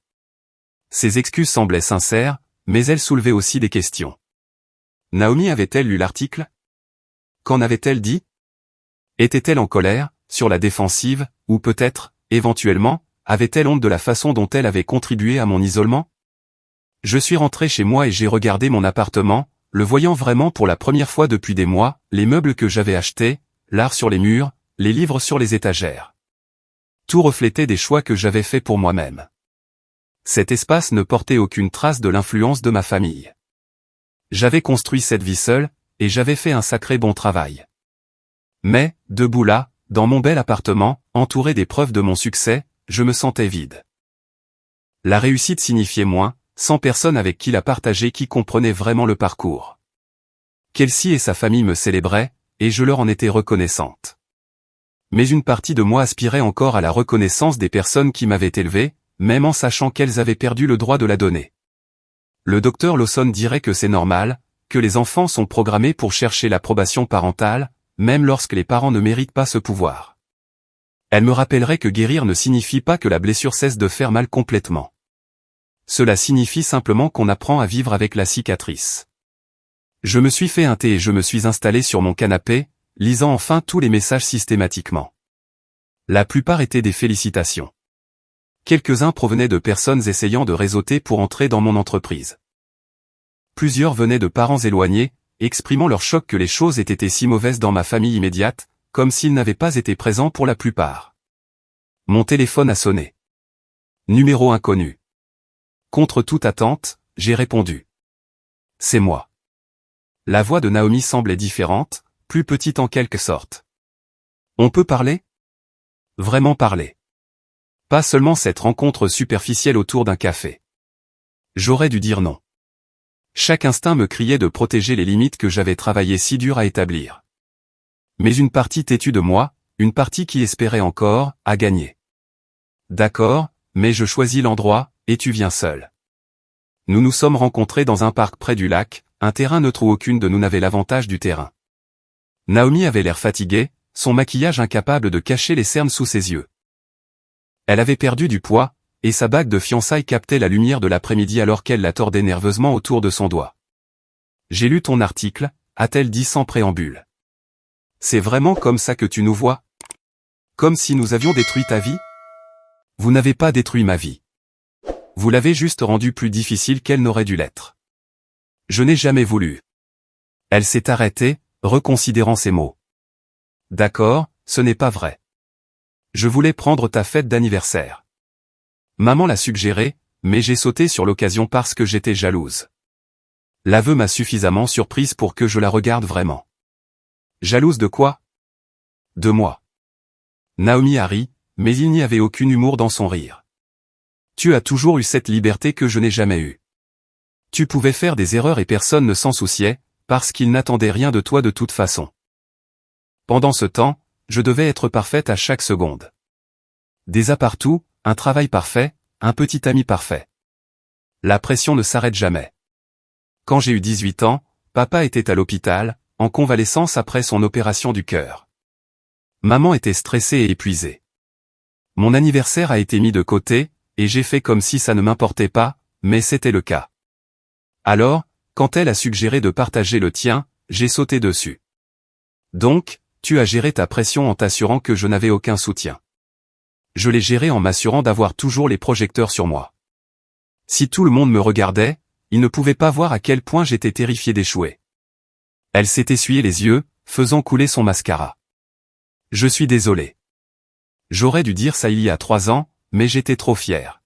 Ses excuses semblaient sincères, mais elles soulevaient aussi des questions. Naomi avait-elle lu l'article? Qu'en avait-elle dit? Était-elle en colère, sur la défensive, ou peut-être, éventuellement, avait-elle honte de la façon dont elle avait contribué à mon isolement? Je suis rentré chez moi et j'ai regardé mon appartement, le voyant vraiment pour la première fois depuis des mois, les meubles que j'avais achetés, l'art sur les murs, les livres sur les étagères. Tout reflétait des choix que j'avais faits pour moi-même. Cet espace ne portait aucune trace de l'influence de ma famille. J'avais construit cette vie seule, et j'avais fait un sacré bon travail. Mais, debout là, dans mon bel appartement, entouré des preuves de mon succès, je me sentais vide. La réussite signifiait moins, sans personne avec qui la partager qui comprenait vraiment le parcours. Kelsey et sa famille me célébraient, et je leur en étais reconnaissante. Mais une partie de moi aspirait encore à la reconnaissance des personnes qui m'avaient élevé, même en sachant qu'elles avaient perdu le droit de la donner. Le docteur Lawson dirait que c'est normal, que les enfants sont programmés pour chercher l'approbation parentale, même lorsque les parents ne méritent pas ce pouvoir. Elle me rappellerait que guérir ne signifie pas que la blessure cesse de faire mal complètement. Cela signifie simplement qu'on apprend à vivre avec la cicatrice. Je me suis fait un thé et je me suis installé sur mon canapé, lisant enfin tous les messages systématiquement. La plupart étaient des félicitations. Quelques-uns provenaient de personnes essayant de réseauter pour entrer dans mon entreprise. Plusieurs venaient de parents éloignés, exprimant leur choc que les choses aient été si mauvaises dans ma famille immédiate, comme s'ils n'avaient pas été présents pour la plupart. Mon téléphone a sonné. Numéro inconnu. Contre toute attente, j'ai répondu. C'est moi. La voix de Naomi semblait différente, plus petite en quelque sorte. On peut parler? Vraiment parler. Pas seulement cette rencontre superficielle autour d'un café. J'aurais dû dire non. Chaque instinct me criait de protéger les limites que j'avais travaillé si dur à établir. Mais une partie têtue de moi, une partie qui espérait encore, a gagné. D'accord, mais je choisis l'endroit, et tu viens seul. Nous nous sommes rencontrés dans un parc près du lac, un terrain neutre où aucune de nous n'avait l'avantage du terrain. Naomi avait l'air fatiguée, son maquillage incapable de cacher les cernes sous ses yeux. Elle avait perdu du poids, et sa bague de fiançailles captait la lumière de l'après-midi alors qu'elle la tordait nerveusement autour de son doigt. J'ai lu ton article, a-t-elle dit sans préambule. C'est vraiment comme ça que tu nous vois? Comme si nous avions détruit ta vie? Vous n'avez pas détruit ma vie. Vous l'avez juste rendue plus difficile qu'elle n'aurait dû l'être. Je n'ai jamais voulu. Elle s'est arrêtée, reconsidérant ses mots. D'accord, ce n'est pas vrai. Je voulais prendre ta fête d'anniversaire. Maman l'a suggéré, mais j'ai sauté sur l'occasion parce que j'étais jalouse. L'aveu m'a suffisamment surprise pour que je la regarde vraiment. Jalouse de quoi? De moi. Naomi a ri, mais il n'y avait aucun humour dans son rire. Tu as toujours eu cette liberté que je n'ai jamais eue. Tu pouvais faire des erreurs et personne ne s'en souciait, parce qu'il n'attendait rien de toi de toute façon. Pendant ce temps, je devais être parfaite à chaque seconde. Des à partout, un travail parfait, un petit ami parfait. La pression ne s'arrête jamais. Quand j'ai eu 18 ans, papa était à l'hôpital, en convalescence après son opération du cœur. Maman était stressée et épuisée. Mon anniversaire a été mis de côté, et j'ai fait comme si ça ne m'importait pas, mais c'était le cas. Alors, quand elle a suggéré de partager le tien, j'ai sauté dessus. Donc, tu as géré ta pression en t'assurant que je n'avais aucun soutien. Je l'ai géré en m'assurant d'avoir toujours les projecteurs sur moi. Si tout le monde me regardait, il ne pouvait pas voir à quel point j'étais terrifié d'échouer. Elle s'est essuyé les yeux, faisant couler son mascara. Je suis désolé. J'aurais dû dire ça il y a 3 ans, mais j'étais trop fier.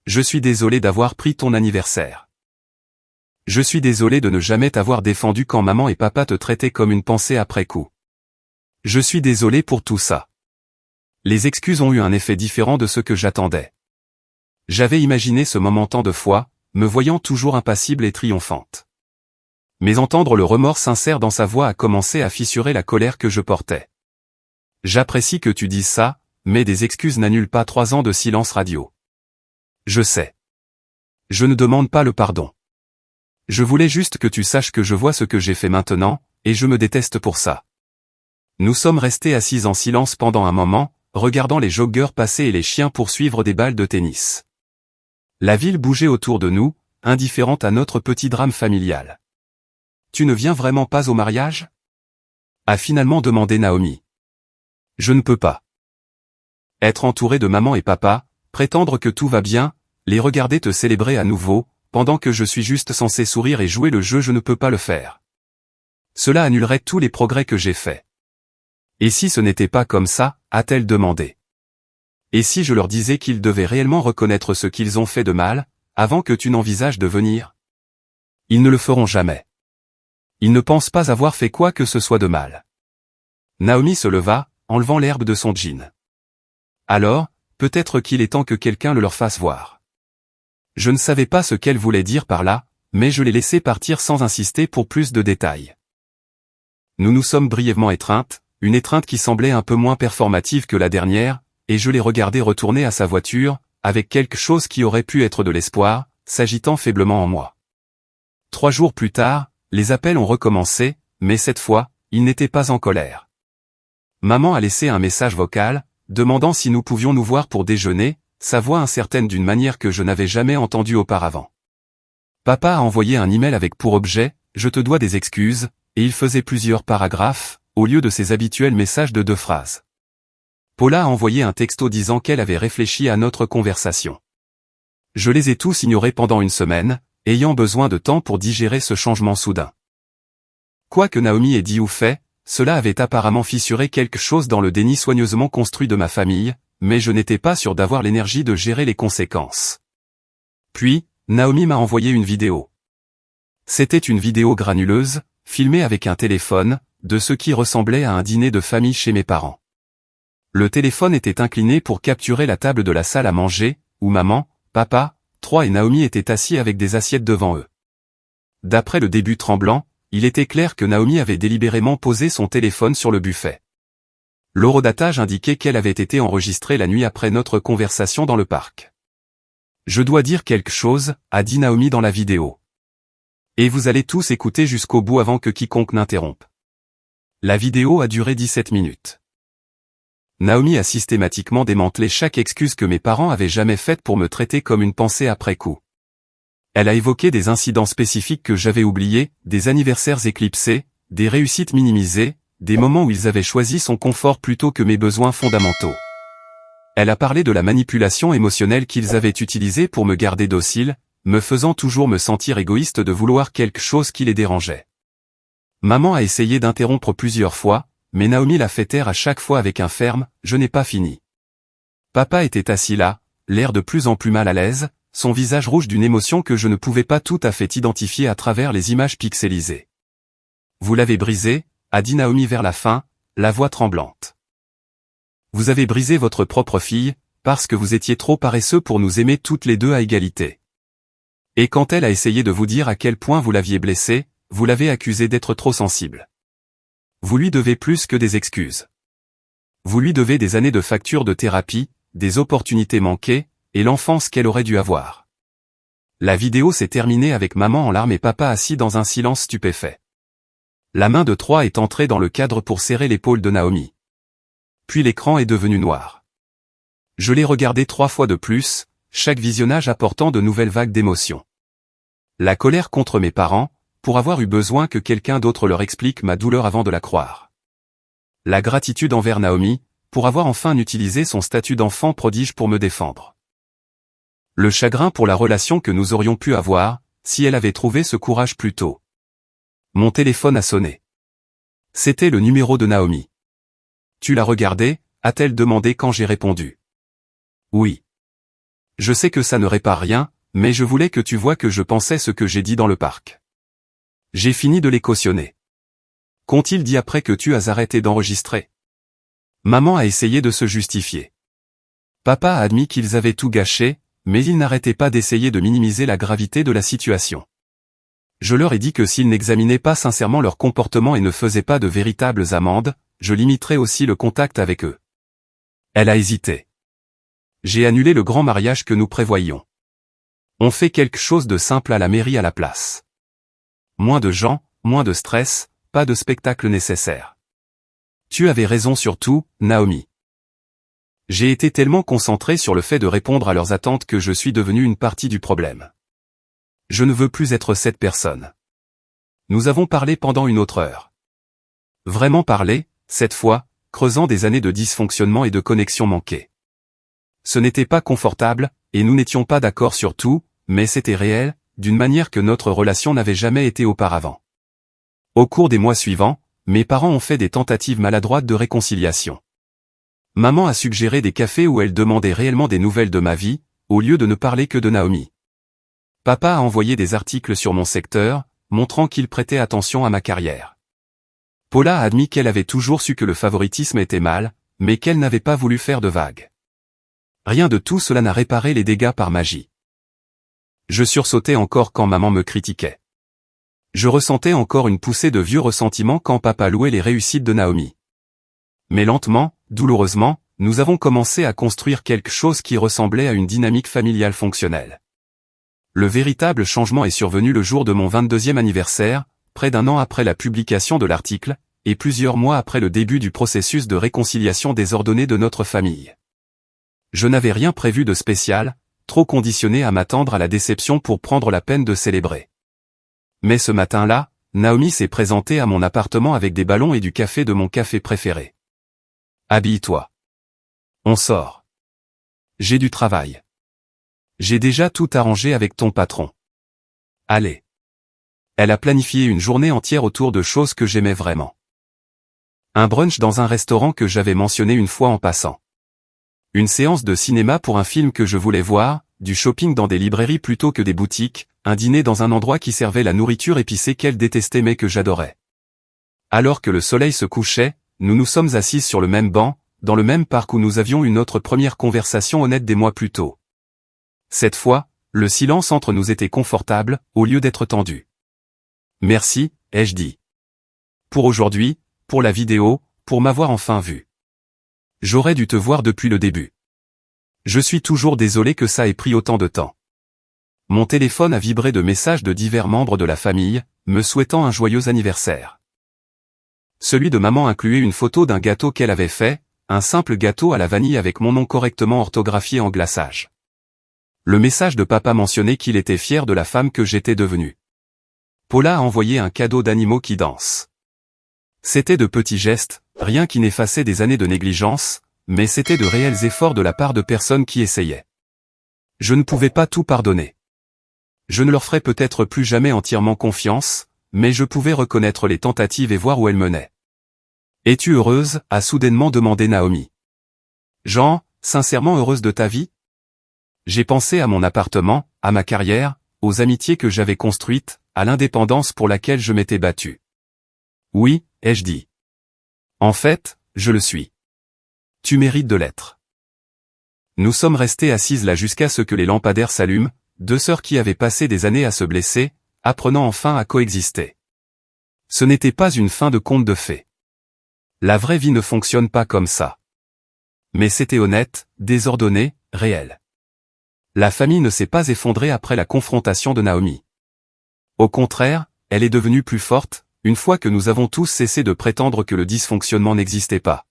Je suis désolé d'avoir pris ton anniversaire. Je suis désolé de ne jamais t'avoir défendu quand maman et papa te traitaient comme une pensée après coup. Je suis désolé pour tout ça. Les excuses ont eu un effet différent de ce que j'attendais. J'avais imaginé ce moment tant de fois, me voyant toujours impassible et triomphante. Mais entendre le remords sincère dans sa voix a commencé à fissurer la colère que je portais. J'apprécie que tu dises ça, mais des excuses n'annulent pas 3 ans de silence radio. Je sais. Je ne demande pas le pardon. Je voulais juste que tu saches que je vois ce que j'ai fait maintenant, et je me déteste pour ça. Nous sommes restés assis en silence pendant un moment, regardant les joggeurs passer et les chiens poursuivre des balles de tennis. La ville bougeait autour de nous, indifférente à notre petit drame familial. Tu ne viens vraiment pas au mariage? A finalement demandé Naomi. Je ne peux pas. Être entouré de maman et papa, prétendre que tout va bien, les regarder te célébrer à nouveau, pendant que je suis juste censé sourire et jouer le jeu, je ne peux pas le faire. Cela annulerait tous les progrès que j'ai faits. Et si ce n'était pas comme ça, a-t-elle demandé. Et si je leur disais qu'ils devaient réellement reconnaître ce qu'ils ont fait de mal, avant que tu n'envisages de venir? Ils ne le feront jamais. Ils ne pensent pas avoir fait quoi que ce soit de mal. Naomi se leva, enlevant l'herbe de son jean. Alors, peut-être qu'il est temps que quelqu'un le leur fasse voir. Je ne savais pas ce qu'elle voulait dire par là, mais je l'ai laissé partir sans insister pour plus de détails. Nous nous sommes brièvement étreintes, une étreinte qui semblait un peu moins performative que la dernière, et je l'ai regardé retourner à sa voiture, avec quelque chose qui aurait pu être de l'espoir, s'agitant faiblement en moi. 3 jours plus tard, les appels ont recommencé, mais cette fois, il n'était pas en colère. Maman a laissé un message vocal, demandant si nous pouvions nous voir pour déjeuner, sa voix incertaine d'une manière que je n'avais jamais entendue auparavant. Papa a envoyé un email avec pour objet « Je te dois des excuses », et il faisait plusieurs paragraphes, au lieu de ses habituels messages de 2 phrases. Paula a envoyé un texto disant qu'elle avait réfléchi à notre conversation. Je les ai tous ignorés pendant une semaine, ayant besoin de temps pour digérer ce changement soudain. Quoi que Naomi ait dit ou fait, cela avait apparemment fissuré quelque chose dans le déni soigneusement construit de ma famille, mais je n'étais pas sûr d'avoir l'énergie de gérer les conséquences. Puis, Naomi m'a envoyé une vidéo. C'était une vidéo granuleuse, filmée avec un téléphone, de ce qui ressemblait à un dîner de famille chez mes parents. Le téléphone était incliné pour capturer la table de la salle à manger, où maman, papa, 3 et Naomi étaient assis avec des assiettes devant eux. D'après le début tremblant, il était clair que Naomi avait délibérément posé son téléphone sur le buffet. L'horodatage indiquait qu'elle avait été enregistrée la nuit après notre conversation dans le parc. Je dois dire quelque chose, a dit Naomi dans la vidéo. Et vous allez tous écouter jusqu'au bout avant que quiconque n'interrompe. La vidéo a duré 17 minutes. Naomi a systématiquement démantelé chaque excuse que mes parents avaient jamais faite pour me traiter comme une pensée après coup. Elle a évoqué des incidents spécifiques que j'avais oubliés, des anniversaires éclipsés, des réussites minimisées, des moments où ils avaient choisi son confort plutôt que mes besoins fondamentaux. Elle a parlé de la manipulation émotionnelle qu'ils avaient utilisée pour me garder docile, me faisant toujours me sentir égoïste de vouloir quelque chose qui les dérangeait. Maman a essayé d'interrompre plusieurs fois, mais Naomi l'a fait taire à chaque fois avec un ferme « je n'ai pas fini ». Papa était assis là, l'air de plus en plus mal à l'aise, son visage rouge d'une émotion que je ne pouvais pas tout à fait identifier à travers les images pixelisées. « Vous l'avez brisé », a dit Naomi vers la fin, la voix tremblante. « Vous avez brisé votre propre fille, parce que vous étiez trop paresseux pour nous aimer toutes les deux à égalité. Et quand elle a essayé de vous dire à quel point vous l'aviez blessée, vous l'avez accusée d'être trop sensible. Vous lui devez plus que des excuses. Vous lui devez des années de factures de thérapie, des opportunités manquées, et l'enfance qu'elle aurait dû avoir. » La vidéo s'est terminée avec maman en larmes et papa assis dans un silence stupéfait. La main de Troy est entrée dans le cadre pour serrer l'épaule de Naomi. Puis l'écran est devenu noir. Je l'ai regardé 3 fois de plus, chaque visionnage apportant de nouvelles vagues d'émotions. La colère contre mes parents, pour avoir eu besoin que quelqu'un d'autre leur explique ma douleur avant de la croire. La gratitude envers Naomi, pour avoir enfin utilisé son statut d'enfant prodige pour me défendre. Le chagrin pour la relation que nous aurions pu avoir, si elle avait trouvé ce courage plus tôt. Mon téléphone a sonné. C'était le numéro de Naomi. « Tu l'as regardé ?» a-t-elle demandé quand j'ai répondu. « Oui. Je sais que ça ne répare rien, mais je voulais que tu vois que je pensais ce que j'ai dit dans le parc. J'ai fini de les cautionner. Qu'ont-ils dit après que tu as arrêté d'enregistrer ?» Maman a essayé de se justifier. Papa a admis qu'ils avaient tout gâché, mais il n'arrêtait pas d'essayer de minimiser la gravité de la situation. Je leur ai dit que s'ils n'examinaient pas sincèrement leur comportement et ne faisaient pas de véritables amendes, je limiterais aussi le contact avec eux. Elle a hésité. J'ai annulé le grand mariage que nous prévoyions. On fait quelque chose de simple à la mairie à la place. Moins de gens, moins de stress, pas de spectacle nécessaire. Tu avais raison sur tout, Naomi. J'ai été tellement concentré sur le fait de répondre à leurs attentes que je suis devenu une partie du problème. Je ne veux plus être cette personne. Nous avons parlé pendant une autre heure. Vraiment parlé, cette fois, creusant des années de dysfonctionnement et de connexion manquées. Ce n'était pas confortable, et nous n'étions pas d'accord sur tout, mais c'était réel, d'une manière que notre relation n'avait jamais été auparavant. Au cours des mois suivants, mes parents ont fait des tentatives maladroites de réconciliation. Maman a suggéré des cafés où elle demandait réellement des nouvelles de ma vie, au lieu de ne parler que de Naomi. Papa a envoyé des articles sur mon secteur, montrant qu'il prêtait attention à ma carrière. Paula a admis qu'elle avait toujours su que le favoritisme était mal, mais qu'elle n'avait pas voulu faire de vagues. Rien de tout cela n'a réparé les dégâts par magie. Je sursautais encore quand maman me critiquait. Je ressentais encore une poussée de vieux ressentiment quand papa louait les réussites de Naomi. Mais lentement, douloureusement, nous avons commencé à construire quelque chose qui ressemblait à une dynamique familiale fonctionnelle. Le véritable changement est survenu le jour de mon 22e anniversaire, près d'1 an après la publication de l'article, et plusieurs mois après le début du processus de réconciliation désordonnée de notre famille. Je n'avais rien prévu de spécial, trop conditionné à m'attendre à la déception pour prendre la peine de célébrer. Mais ce matin-là, Naomi s'est présentée à mon appartement avec des ballons et du café de mon café préféré. « Habille-toi. On sort. J'ai du travail. J'ai déjà tout arrangé avec ton patron. Allez. » Elle a planifié une journée entière autour de choses que j'aimais vraiment. Un brunch dans un restaurant que j'avais mentionné une fois en passant. Une séance de cinéma pour un film que je voulais voir, du shopping dans des librairies plutôt que des boutiques, un dîner dans un endroit qui servait la nourriture épicée qu'elle détestait mais que j'adorais. Alors que le soleil se couchait, nous nous sommes assises sur le même banc, dans le même parc où nous avions eu notre première conversation honnête des mois plus tôt. Cette fois, le silence entre nous était confortable, au lieu d'être tendu. « Merci », ai-je dit. « Pour aujourd'hui, pour la vidéo, pour m'avoir enfin vu. J'aurais dû te voir depuis le début. Je suis toujours désolé que ça ait pris autant de temps. » Mon téléphone a vibré de messages de divers membres de la famille, me souhaitant un joyeux anniversaire. Celui de maman incluait une photo d'un gâteau qu'elle avait fait, un simple gâteau à la vanille avec mon nom correctement orthographié en glaçage. Le message de papa mentionnait qu'il était fier de la femme que j'étais devenue. Paula a envoyé un cadeau d'animaux qui dansent. C'était de petits gestes, rien qui n'effaçait des années de négligence, mais c'était de réels efforts de la part de personnes qui essayaient. Je ne pouvais pas tout pardonner. Je ne leur ferais peut-être plus jamais entièrement confiance, mais je pouvais reconnaître les tentatives et voir où elles menaient. « Es-tu heureuse ?» a soudainement demandé Naomi. « Jean, sincèrement heureuse de ta vie ?» J'ai pensé à mon appartement, à ma carrière, aux amitiés que j'avais construites, à l'indépendance pour laquelle je m'étais battu. Oui, ai-je dit. En fait, je le suis. Tu mérites de l'être. Nous sommes restés assises là jusqu'à ce que les lampadaires s'allument, deux sœurs qui avaient passé des années à se blesser, apprenant enfin à coexister. Ce n'était pas une fin de conte de fées. La vraie vie ne fonctionne pas comme ça. Mais c'était honnête, désordonné, réel. La famille ne s'est pas effondrée après la confrontation de Naomi. Au contraire, elle est devenue plus forte, une fois que nous avons tous cessé de prétendre que le dysfonctionnement n'existait pas.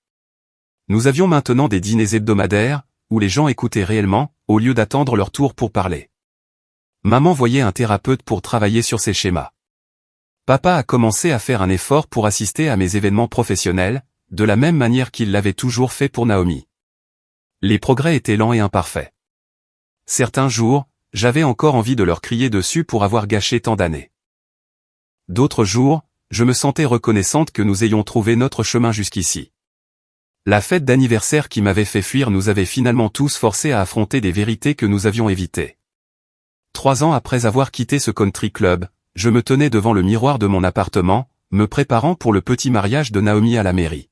Nous avions maintenant des dîners hebdomadaires, où les gens écoutaient réellement, au lieu d'attendre leur tour pour parler. Maman voyait un thérapeute pour travailler sur ses schémas. Papa a commencé à faire un effort pour assister à mes événements professionnels, de la même manière qu'il l'avait toujours fait pour Naomi. Les progrès étaient lents et imparfaits. Certains jours, j'avais encore envie de leur crier dessus pour avoir gâché tant d'années. D'autres jours, je me sentais reconnaissante que nous ayons trouvé notre chemin jusqu'ici. La fête d'anniversaire qui m'avait fait fuir nous avait finalement tous forcés à affronter des vérités que nous avions évitées. 3 ans après avoir quitté ce country club, je me tenais devant le miroir de mon appartement, me préparant pour le petit mariage de Naomi à la mairie.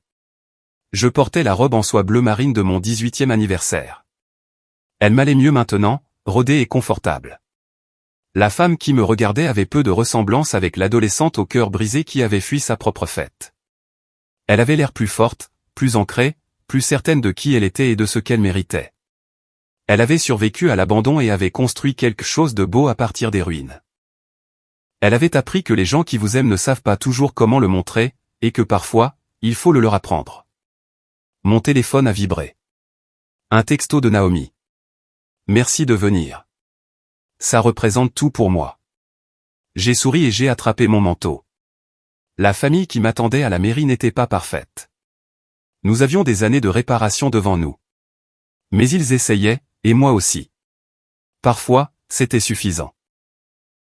Je portais la robe en soie bleu marine de mon 18e anniversaire. Elle m'allait mieux maintenant, rodée et confortable. La femme qui me regardait avait peu de ressemblance avec l'adolescente au cœur brisé qui avait fui sa propre fête. Elle avait l'air plus forte, plus ancrée, plus certaine de qui elle était et de ce qu'elle méritait. Elle avait survécu à l'abandon et avait construit quelque chose de beau à partir des ruines. Elle avait appris que les gens qui vous aiment ne savent pas toujours comment le montrer, et que parfois, il faut le leur apprendre. Mon téléphone a vibré. Un texto de Naomi. Merci de venir. Ça représente tout pour moi. J'ai souri et j'ai attrapé mon manteau. La famille qui m'attendait à la mairie n'était pas parfaite. Nous avions des années de réparation devant nous. Mais ils essayaient, et moi aussi. Parfois, c'était suffisant.